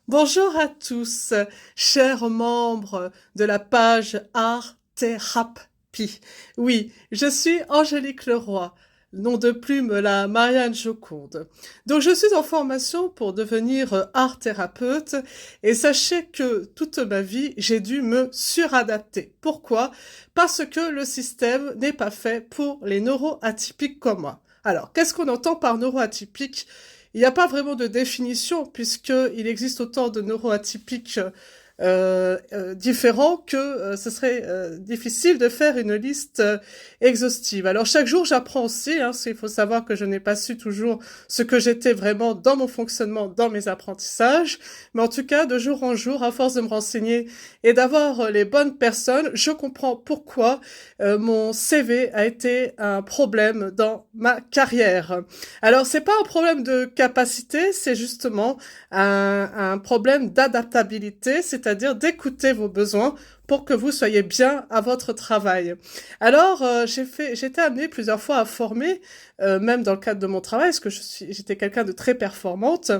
Bonjour à tous, chers membres de la page Art Thérapie. Oui, je suis Angélique Leroy, nom de plume la Marianne Joconde. Donc je suis en formation pour devenir art thérapeute et sachez que toute ma vie, j'ai dû me suradapter. Pourquoi? Parce que le système n'est pas fait pour les neuroatypiques comme moi. Alors, qu'est-ce qu'on entend par neuroatypique? Il n'y a pas vraiment de définition puisqu'il existe autant de neuroatypiques différents que ce serait difficile de faire une liste exhaustive. Alors chaque jour j'apprends aussi, hein, parce qu'il faut savoir que je n'ai pas su toujours ce que j'étais vraiment dans mon fonctionnement, dans mes apprentissages, mais en tout cas de jour en jour, à force de me renseigner et d'avoir les bonnes personnes, je comprends pourquoi mon CV a été un problème dans ma carrière. Alors c'est pas un problème de capacité, c'est justement un problème d'adaptabilité, c'est-à-dire d'écouter vos besoins pour que vous soyez bien à votre travail. Alors, j'ai été amenée plusieurs fois à former, même dans le cadre de mon travail, parce que j'étais quelqu'un de très performante,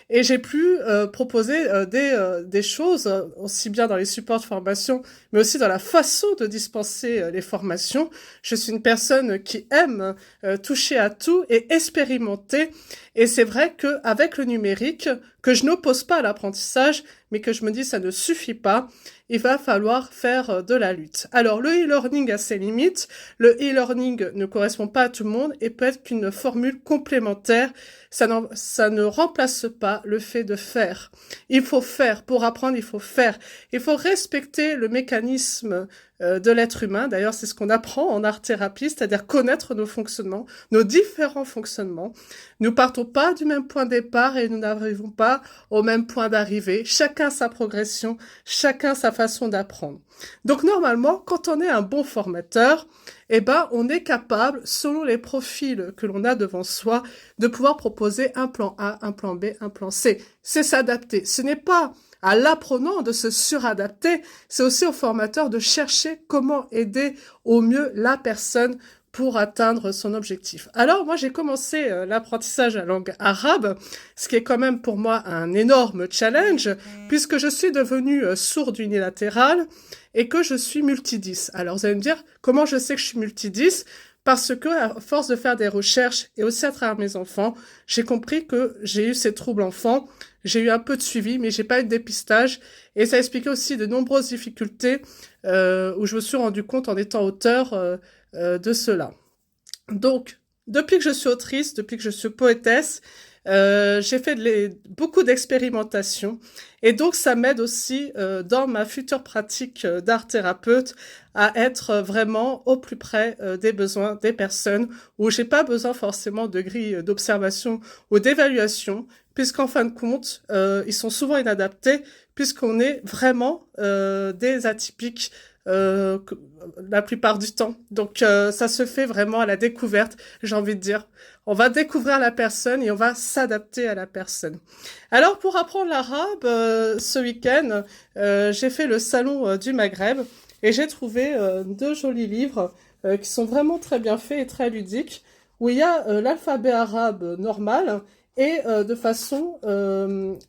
et j'ai pu proposer des choses, aussi bien dans les supports de formation, mais aussi dans la façon de dispenser les formations. Je suis une personne qui aime toucher à tout et expérimenter, et c'est vrai qu'avec le numérique, que je n'oppose pas à l'apprentissage, mais que je me dis ça ne suffit pas, il va falloir faire de la lutte. Alors le e-learning a ses limites, le e-learning ne correspond pas à tout le monde et peut être qu'une formule complémentaire, ça ne remplace pas le fait de faire. Il faut faire, pour apprendre il faut faire, il faut respecter le mécanisme de l'être humain, d'ailleurs c'est ce qu'on apprend en art-thérapie, c'est-à-dire connaître nos fonctionnements, nos différents fonctionnements. Nous partons pas du même point de départ et nous n'arrivons pas au même point d'arrivée, chacun sa progression, chacun sa façon d'apprendre. Donc normalement, quand on est un bon formateur, eh ben, on est capable, selon les profils que l'on a devant soi, de pouvoir proposer un plan A, un plan B, un plan C. C'est s'adapter. Ce n'est pas à l'apprenant de se suradapter, c'est aussi au formateur de chercher comment aider au mieux la personne pour atteindre son objectif. Alors moi j'ai commencé l'apprentissage à langue arabe, ce qui est quand même pour moi un énorme challenge, puisque je suis devenue sourde unilatérale et que je suis multidis. Alors vous allez me dire, comment je sais que je suis multidis? Parce que, à force de faire des recherches, et aussi à travers mes enfants, j'ai compris que j'ai eu ces troubles enfants, j'ai eu un peu de suivi, mais j'ai pas eu de dépistage, et ça expliquait aussi de nombreuses difficultés où je me suis rendu compte en étant auteur de cela. Donc, depuis que je suis autrice, depuis que je suis poétesse, j'ai fait beaucoup d'expérimentations et donc ça m'aide aussi dans ma future pratique d'art thérapeute à être vraiment au plus près des besoins des personnes où j'ai pas besoin forcément de grilles d'observation ou d'évaluation puisqu'en fin de compte ils sont souvent inadaptés puisqu'on est vraiment des atypiques euh, la plupart du temps. Donc ça se fait vraiment à la découverte, j'ai envie de dire. On va découvrir la personne et on va s'adapter à la personne. Alors pour apprendre l'arabe, ce week-end, j'ai fait le salon du Maghreb et j'ai trouvé deux jolis livres qui sont vraiment très bien faits et très ludiques, où il y a l'alphabet arabe normal et de façon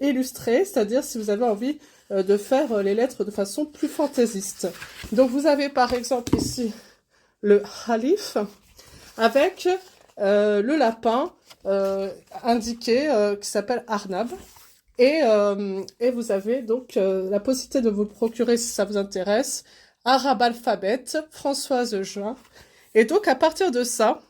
illustrée, c'est-à-dire si vous avez envie de faire les lettres de façon plus fantaisiste. Donc vous avez par exemple ici le Khalif avec le lapin indiqué qui s'appelle Arnab. Et vous avez donc la possibilité de vous procurer, si ça vous intéresse, Arabe Alphabet, Françoise Juin. Et donc à partir de ça,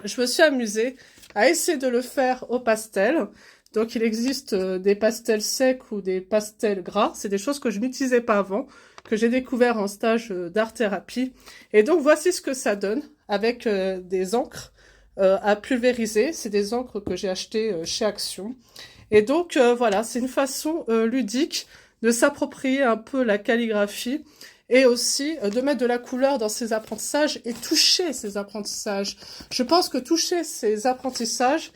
je me suis amusée à essayer de le faire au pastel. Donc il existe des pastels secs ou des pastels gras. C'est des choses que je n'utilisais pas avant, que j'ai découvert en stage d'art-thérapie. Et donc voici ce que ça donne avec des encres à pulvériser. C'est des encres que j'ai achetées chez Action. Et donc voilà, c'est une façon ludique de s'approprier un peu la calligraphie et aussi de mettre de la couleur dans ses apprentissages et toucher ses apprentissages. Je pense que toucher ses apprentissages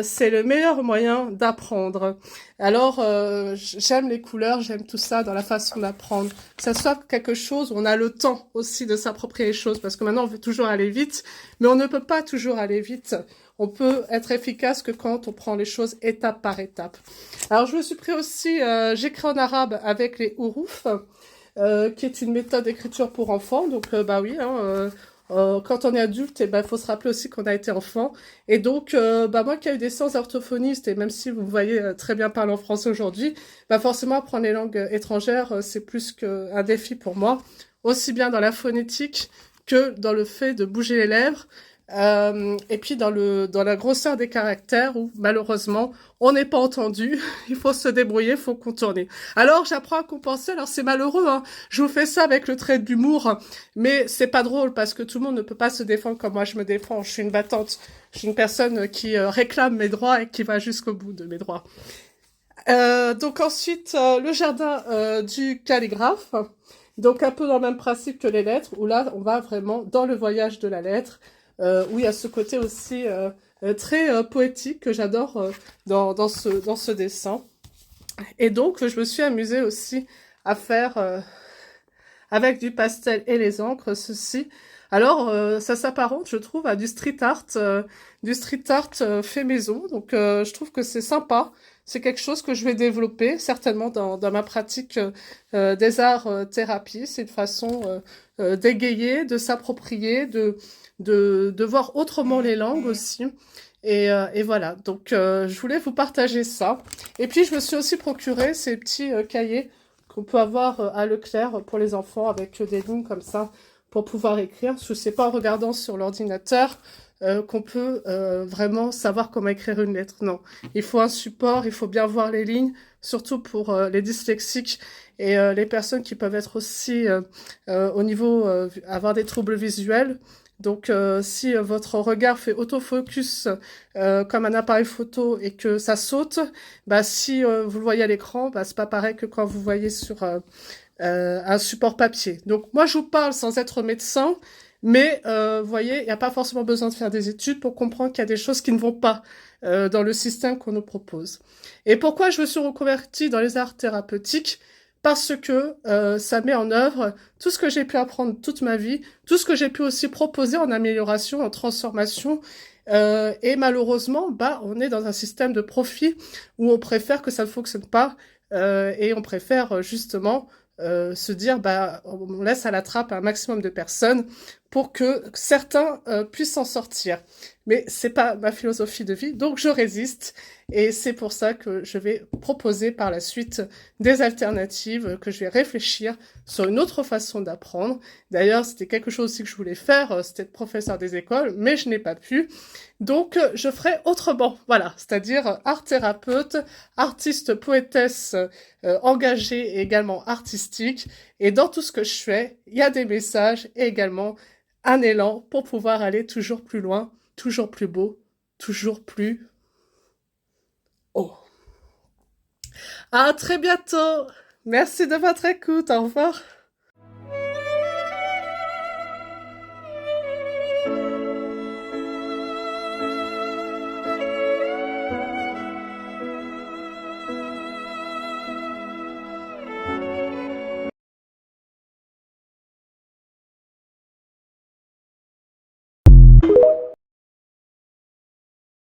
c'est le meilleur moyen d'apprendre. Alors, j'aime les couleurs, j'aime tout ça dans la façon d'apprendre. Que ça soit quelque chose où on a le temps aussi de s'approprier les choses, parce que maintenant on veut toujours aller vite, mais on ne peut pas toujours aller vite. On peut être efficace que quand on prend les choses étape par étape. Alors, je me suis pris aussi, j'écris en arabe avec les houroufs, qui est une méthode d'écriture pour enfants. Donc, bah oui, hein, quand on est adulte, eh ben, faut se rappeler aussi qu'on a été enfant. Et donc, bah, moi qui ai eu des séances orthophonistes, et même si vous voyez très bien parler en français aujourd'hui, bah, forcément, apprendre les langues étrangères, c'est plus qu'un défi pour moi. Aussi bien dans la phonétique que dans le fait de bouger les lèvres. Et puis dans la grosseur des caractères où malheureusement on n'est pas entendu, il faut se débrouiller, il faut contourner. Alors j'apprends à compenser, alors c'est malheureux, hein. Je vous fais ça avec le trait d'humour, mais c'est pas drôle parce que tout le monde ne peut pas se défendre comme moi je me défends. Je suis une battante, je suis une personne qui réclame mes droits et qui va jusqu'au bout de mes droits. Donc ensuite le jardin du calligraphe. Donc un peu dans le même principe que les lettres, où là on va vraiment dans le voyage de la lettre, où il y a ce côté aussi très poétique que j'adore dans ce dessin. Et donc je me suis amusée aussi à faire avec du pastel et les encres ceci. Alors ça s'apparente, je trouve, à du street art fait maison. Donc je trouve que c'est sympa. C'est quelque chose que je vais développer certainement dans ma pratique des arts thérapie. C'est une façon d'égayer, de s'approprier, de voir autrement les langues aussi. Et voilà, donc je voulais vous partager ça. Et puis je me suis aussi procuré ces petits cahiers qu'on peut avoir à Leclerc pour les enfants avec des lignes comme ça pour pouvoir écrire. Parce que c'est pas en regardant sur l'ordinateur qu'on peut vraiment savoir comment écrire une lettre. Non, il faut un support, il faut bien voir les lignes, surtout pour les dyslexiques et les personnes qui peuvent être aussi au niveau avoir des troubles visuels. Donc, si votre regard fait autofocus comme un appareil photo et que ça saute, bah si vous le voyez à l'écran, bah c'est pas pareil que quand vous voyez sur un support papier. Donc, moi, je vous parle sans être médecin, mais vous voyez, il n'y a pas forcément besoin de faire des études pour comprendre qu'il y a des choses qui ne vont pas dans le système qu'on nous propose. Et pourquoi je me suis reconvertie dans les arts thérapeutiques? Parce que ça met en œuvre tout ce que j'ai pu apprendre toute ma vie, tout ce que j'ai pu aussi proposer en amélioration, en transformation. Et malheureusement, bah, on est dans un système de profit où on préfère que ça ne fonctionne pas et on préfère justement se dire, bah, on laisse à la trappe un maximum de personnes pour que certains puissent s'en sortir. Mais c'est pas ma philosophie de vie, donc je résiste. Et c'est pour ça que je vais proposer par la suite des alternatives, que je vais réfléchir sur une autre façon d'apprendre. D'ailleurs, c'était quelque chose aussi que je voulais faire, c'était être professeur des écoles, mais je n'ai pas pu. Donc, je ferai autrement, voilà, c'est-à-dire art thérapeute, artiste, poétesse, engagée et également artistique. Et dans tout ce que je fais, il y a des messages et également un élan pour pouvoir aller toujours plus loin, toujours plus beau, toujours plus haut. À très bientôt. Merci de votre écoute. Au revoir.